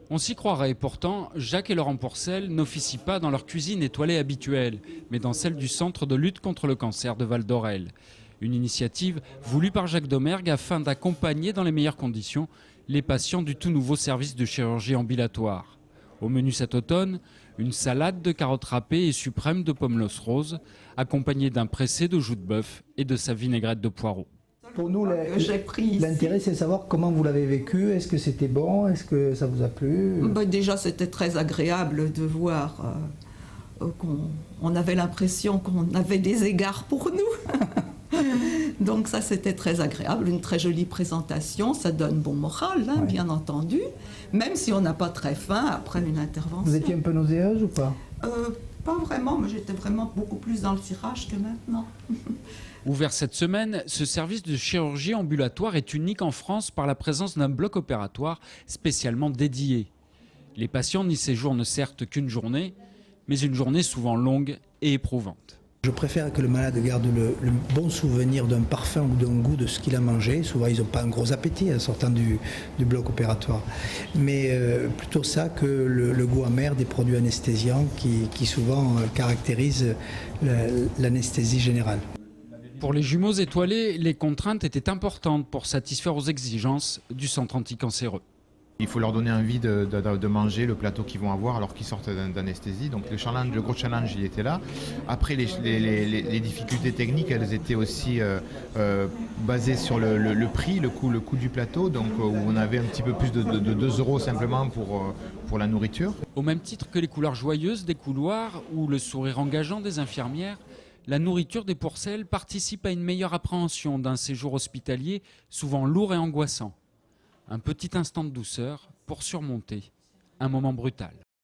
On s'y croirait, pourtant, Jacques et Laurent Pourcel n'officient pas dans leur cuisine étoilée habituelle, mais dans celle du Centre de lutte contre le cancer de Val d'Orel. Une initiative voulue par Jacques Domergue afin d'accompagner dans les meilleures conditions les patients du tout nouveau service de chirurgie ambulatoire. Au menu cet automne, une salade de carottes râpées et suprême de pommes l'os rose, accompagnée d'un pressé de joues de bœuf et de sa vinaigrette de poireaux. Pour nous, l'intérêt, c'est de savoir comment vous l'avez vécu. Est-ce que c'était bon? Est-ce que ça vous a plu? Déjà, c'était très agréable de voir qu'on avait l'impression qu'on avait des égards pour nous. Donc ça, c'était très agréable. Une très jolie présentation. Ça donne bon moral, hein, ouais. Bien entendu. Même si on n'a pas très faim après une intervention. Vous étiez un peu nauséeuse ou pas? Pas vraiment, mais j'étais vraiment beaucoup plus dans le tirage que maintenant. Ouvert cette semaine, ce service de chirurgie ambulatoire est unique en France par la présence d'un bloc opératoire spécialement dédié. Les patients n'y séjournent certes qu'une journée, mais une journée souvent longue et éprouvante. Je préfère que le malade garde le bon souvenir d'un parfum ou d'un goût de ce qu'il a mangé. Souvent, ils n'ont pas un gros appétit en sortant du bloc opératoire. Mais plutôt ça que le goût amer des produits anesthésiants qui souvent caractérisent l'anesthésie générale. Pour les jumeaux étoilés, les contraintes étaient importantes pour satisfaire aux exigences du centre anticancéreux. Il faut leur donner envie de manger le plateau qu'ils vont avoir alors qu'ils sortent d'anesthésie. Donc le gros challenge, il était là. Après, les difficultés techniques, elles étaient aussi basées sur le prix, le coût du plateau. Donc où on avait un petit peu plus de 2 € simplement pour la nourriture. Au même titre que les couleurs joyeuses des couloirs ou le sourire engageant des infirmières, la nourriture des Pourcel participe à une meilleure appréhension d'un séjour hospitalier souvent lourd et angoissant. Un petit instant de douceur pour surmonter un moment brutal.